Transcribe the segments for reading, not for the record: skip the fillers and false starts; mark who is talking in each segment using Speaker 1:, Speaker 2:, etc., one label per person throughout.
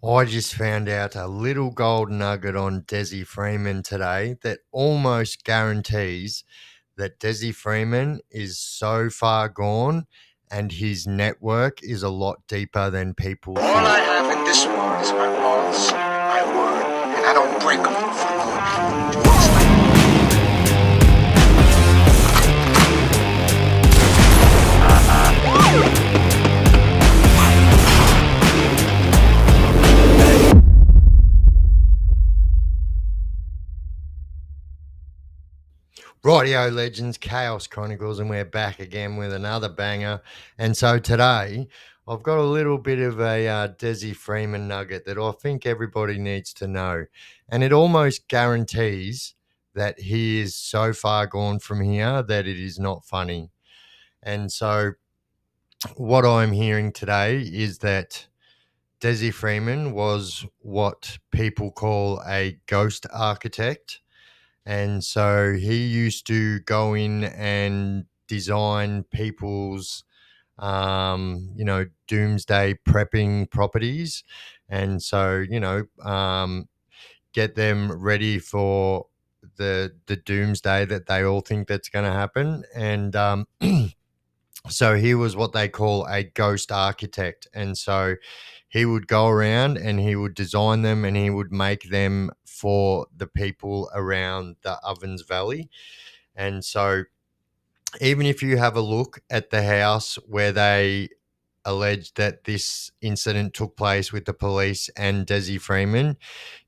Speaker 1: I just found out a little gold nugget on Dezi Freeman today that almost guarantees that Dezi Freeman is so far gone and his network is a lot deeper than people
Speaker 2: All I
Speaker 1: think.
Speaker 2: have in this world is my laws, my word, and I don't break them for good. It's like
Speaker 1: Rightio Legends, Chaos Chronicles, and we're back again with another banger. And so today, I've got a little bit of a Desi Freeman nugget that I think everybody needs to know. And it almost guarantees that he is so far gone from here that it is not funny. And so, what I'm hearing today is that Desi Freeman was what people call a ghost architect, and so he used to go in and design people's, doomsday prepping properties. And so, get them ready for the doomsday that they all think that's going to happen. And so he was what they call a ghost architect. And so he would go around and he would design them and he would make them for the people around the Ovens Valley. And so even if you have a look at the house where they alleged that this incident took place with the police and Desi Freeman,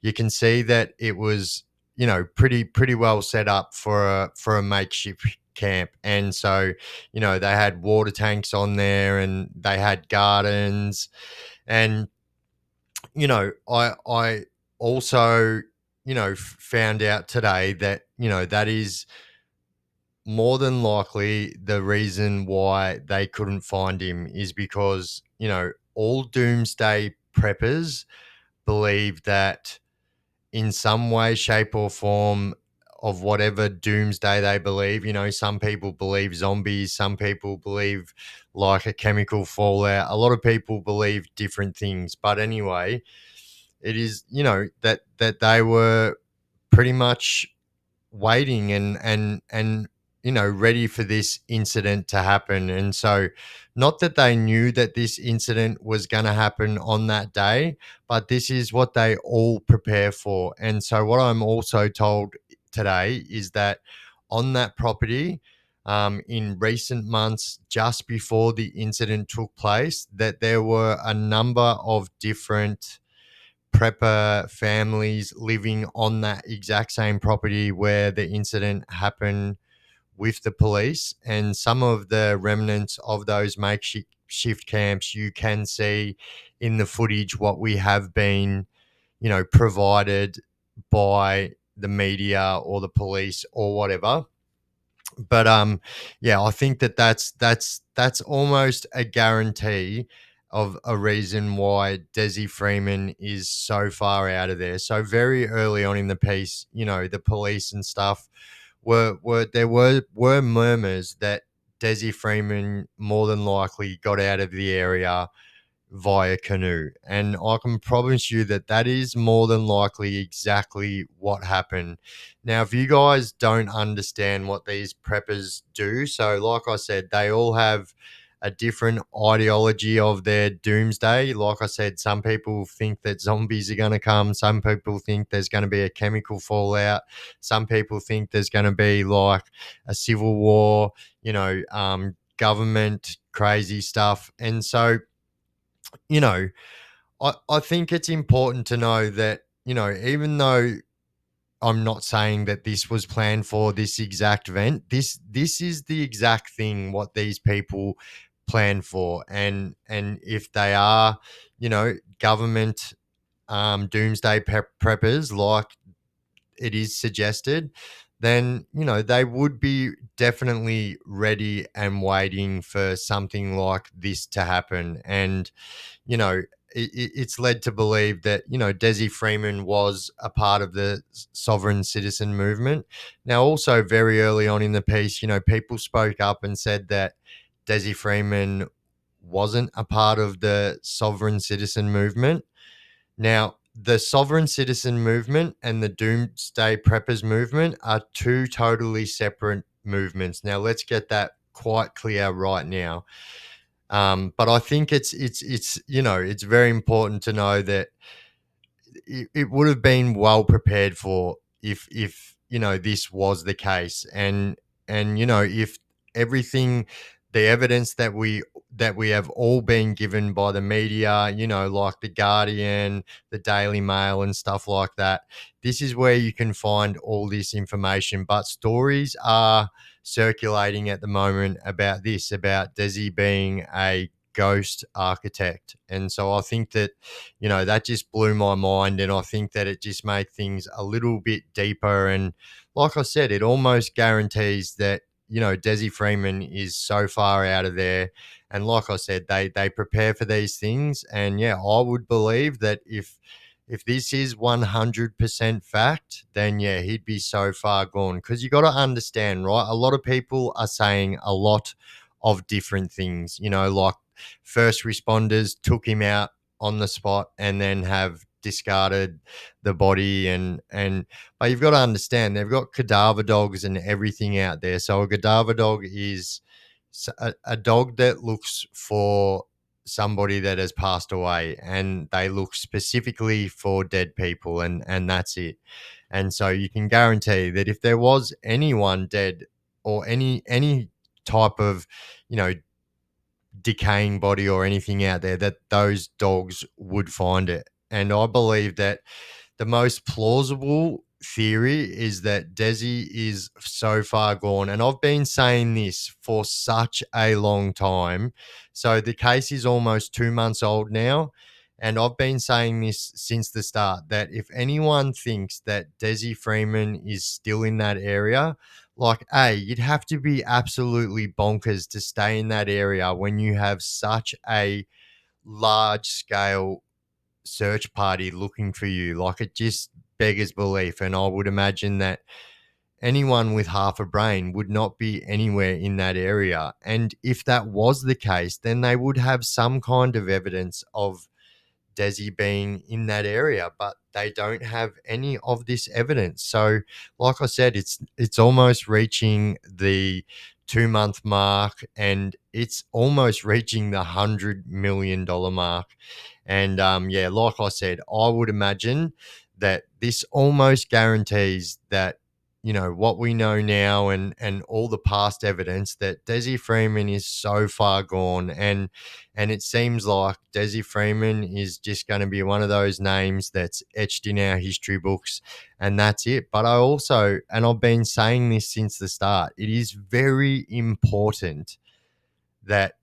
Speaker 1: you can see that it was, pretty well set up for a makeshift camp. And so, they had water tanks on there and they had gardens. And, I also, found out today that, that is more than likely the reason why they couldn't find him is because, all doomsday preppers believe that in some way, shape, or form of whatever doomsday they believe, some people believe zombies, some people believe like a chemical fallout. A lot of people believe different things. But anyway, it is, that they were pretty much waiting and ready for this incident to happen. And so, not that they knew that this incident was going to happen on that day, but this is what they all prepare for. And so what I'm also told today is that on that property, in recent months just before the incident took place, that there were a number of different prepper families living on that exact same property where the incident happened with the police. And some of the remnants of those makeshift camps you can see in the footage what we have been, provided by the media or the police or whatever. But yeah, I think that's almost a guarantee of a reason why Desi Freeman is so far out of there. So very early on in the piece, the police and stuff were murmurs that Desi Freeman more than likely got out of the area via canoe. And I can promise you that that is more than likely exactly what happened. Now, if you guys don't understand what these preppers do, so like I said, they all have a different ideology of their doomsday. Like I said, some people think that zombies are going to come. Some people think there's going to be a chemical fallout. Some people think there's going to be like a civil war, government crazy stuff. And so, you know, I think it's important to know that, even though I'm not saying that this was planned for this exact event, this is the exact thing what these people plan for. And if they are, government doomsday preppers like it is suggested, then they would be definitely ready and waiting for something like this to happen. And it's led to believe that Desi Freeman was a part of the sovereign citizen movement. Now, also very early on in the piece, people spoke up and said that Desi Freeman wasn't a part of the sovereign citizen movement. Now, the sovereign citizen movement and the doomsday preppers movement are two totally separate movements. Now, let's get that quite clear right now. But I think it's it's very important to know that it would have been well prepared for if this was the case, and if everything, the evidence that we have all been given by the media, like the Guardian, the Daily Mail, and stuff like that. This is where you can find all this information, but stories are circulating at the moment about this, about Desi being a ghost architect. And so I think that that just blew my mind. And I think that it just made things a little bit deeper. And like I said, it almost guarantees that, Desi Freeman is so far out of there. And like I said, they prepare for these things. And yeah, I would believe that if this is 100% fact, then yeah, he'd be so far gone. Because you got to understand, right? A lot of people are saying a lot of different things, like first responders took him out on the spot and then have discarded the body, and but you've got to understand they've got cadaver dogs and everything out there. So a cadaver dog is a dog that looks for somebody that has passed away, and they look specifically for dead people, and that's it. And so you can guarantee that if there was anyone dead, or any type of you know decaying body or anything out there, that those dogs would find it. And I believe that the most plausible theory is that Desi is so far gone. And I've been saying this for such a long time. So the case is almost 2 months old now. And I've been saying this since the start, that if anyone thinks that Desi Freeman is still in that area, like, A, you'd have to be absolutely bonkers to stay in that area when you have such a large scale search party looking for you. Like, it just beggars belief. And I would imagine that anyone with half a brain would not be anywhere in that area. And if that was the case, then they would have some kind of evidence of Desi being in that area, but they don't have any of this evidence. So, like I said, it's almost reaching the 2 month mark, and it's almost reaching the $100 million mark. And yeah, like I said, I would imagine that this almost guarantees that what we know now, and all the past evidence, that Desi Freeman is so far gone. And it seems like Desi Freeman is just going to be one of those names that's etched in our history books, and that's it. But I also, and I've been saying this since the start, it is very important that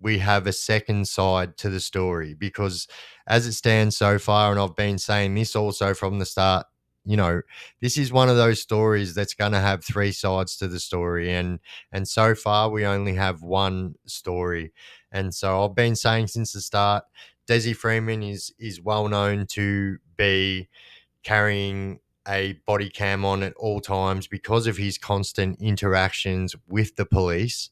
Speaker 1: we have a second side to the story, because as it stands so far, and I've been saying this also from the start, you know, this is one of those stories that's going to have three sides to the story, and so far we only have one story. And so I've been saying since the start, Desi Freeman is well known to be carrying a body cam on at all times because of his constant interactions with the police.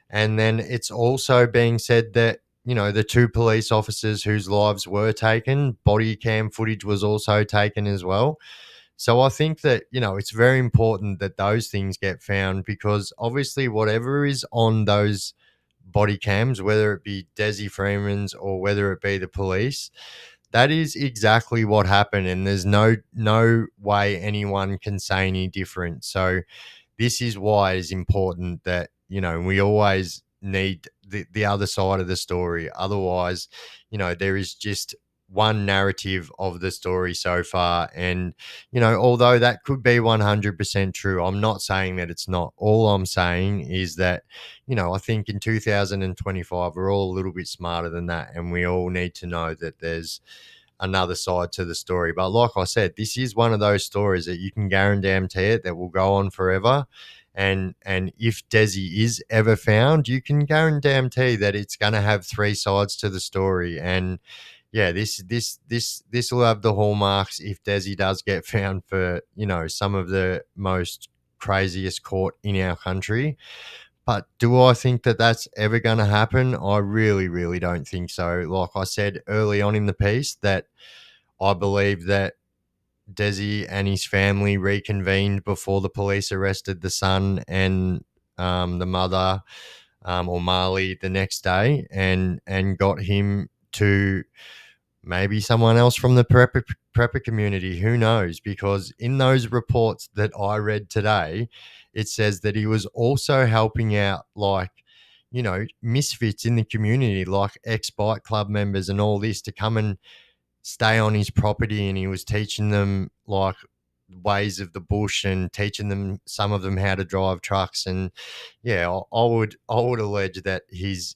Speaker 1: And then it's also being said that, the two police officers whose lives were taken, body cam footage was also taken as well. So I think that, it's very important that those things get found, because obviously whatever is on those body cams, whether it be Desi Freeman's or whether it be the police, that is exactly what happened. And there's no way anyone can say any different. So this is why it's important that we always need the other side of the story. Otherwise, there is just one narrative of the story so far. And although that could be 100% true, I'm not saying that it's not. All I'm saying is that I think in 2025 we're all a little bit smarter than that, and we all need to know that there's another side to the story. But like I said, this is one of those stories that you can guarantee it, that will go on forever. And if Desi is ever found, you can guarantee that it's going to have three sides to the story. And yeah, this will have the hallmarks if Desi does get found, for some of the most craziest court in our country. But do I think that that's ever going to happen? I really, really don't think so. Like I said early on in the piece, that I believe that Dezi and his family reconvened before the police arrested the son and the mother, or Marley, the next day, and got him to maybe someone else from the prepper community. Who knows? Because in those reports that I read today, it says that he was also helping out, like, misfits in the community, like ex bike club members and all this, to come and stay on his property, and he was teaching them like ways of the bush and teaching them, some of them, how to drive trucks. And yeah, I would allege that his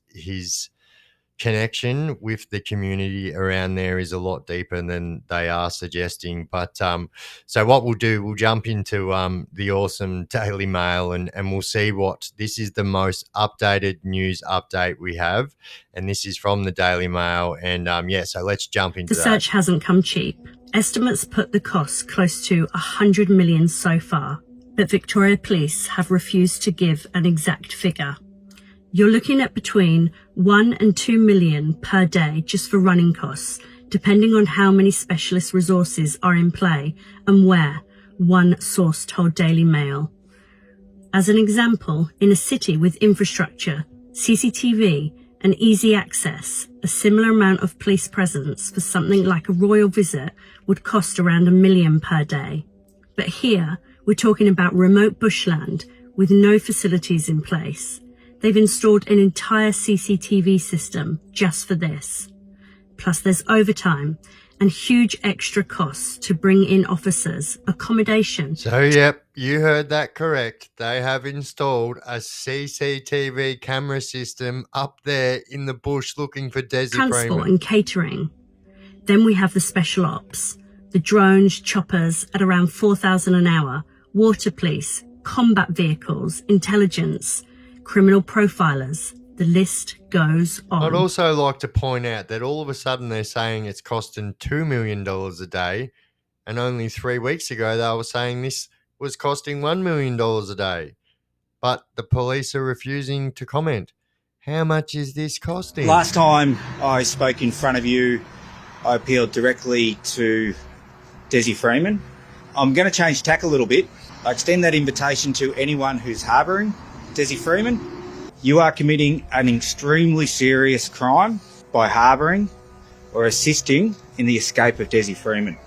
Speaker 1: connection with the community around there is a lot deeper than they are suggesting. But so what we'll do, we'll jump into the awesome Daily Mail, and we'll see what this is. The most updated news update we have, and this is from the Daily Mail. And yeah, so let's jump into
Speaker 3: that. The search hasn't come cheap. Estimates put the cost close to 100 million so far, but Victoria Police have refused to give an exact figure. You're looking at between 1 and 2 million per day just for running costs, depending on how many specialist resources are in play and where, one source told Daily Mail. As an example, in a city with infrastructure, CCTV, and easy access, a similar amount of police presence for something like a royal visit would cost around $1 million per day. But here, we're talking about remote bushland with no facilities in place. They've installed an entire CCTV system just for this. Plus there's overtime and huge extra costs to bring in officers, accommodation.
Speaker 1: So, yep, you heard that correct. They have installed a CCTV camera system up there in the bush looking for Dezi Freeman.
Speaker 3: Transport and catering. Then we have the special ops, the drones, choppers at around 4,000 an hour, water police, combat vehicles, intelligence, criminal profilers. The list goes on.
Speaker 1: I'd also like to point out that all of a sudden they're saying it's costing $2 million a day, and only 3 weeks ago they were saying this was costing $1 million a day. But the police are refusing to comment. How much is this costing?
Speaker 4: Last time I spoke in front of you, I appealed directly to Dezi Freeman. I'm going to change tack a little bit. I extend that invitation to anyone who's harbouring Dezi Freeman. You are committing an extremely serious crime by harbouring or assisting in the escape of Dezi Freeman.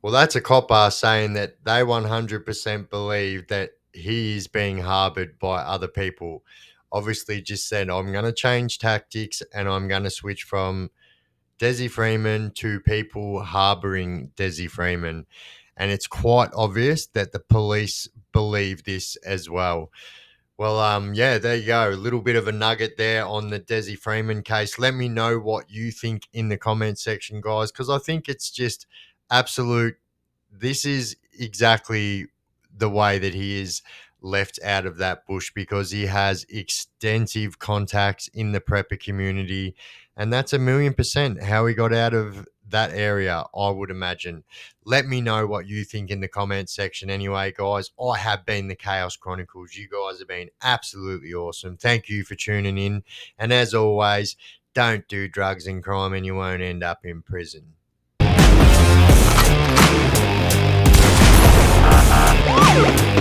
Speaker 1: Well, that's a copper saying that they 100% believe that he is being harboured by other people. Obviously just said, I'm going to change tactics and I'm going to switch from Dezi Freeman to people harbouring Dezi Freeman. And it's quite obvious that the police believe this as well. Well, yeah, there you go. A little bit of a nugget there on the Dezi Freeman case. Let me know what you think in the comment section, guys, because I think it's just absolute. This is exactly the way that he is left out of that bush, because he has extensive contacts in the prepper community, and that's 1,000,000% how he got out of that area, I would imagine. Let me know what you think in the comment section. Anyway, guys, I have been the Chaos Chronicles. You guys have been absolutely awesome. Thank you for tuning in, and as always, don't do drugs and crime and you won't end up in prison.
Speaker 2: Woo!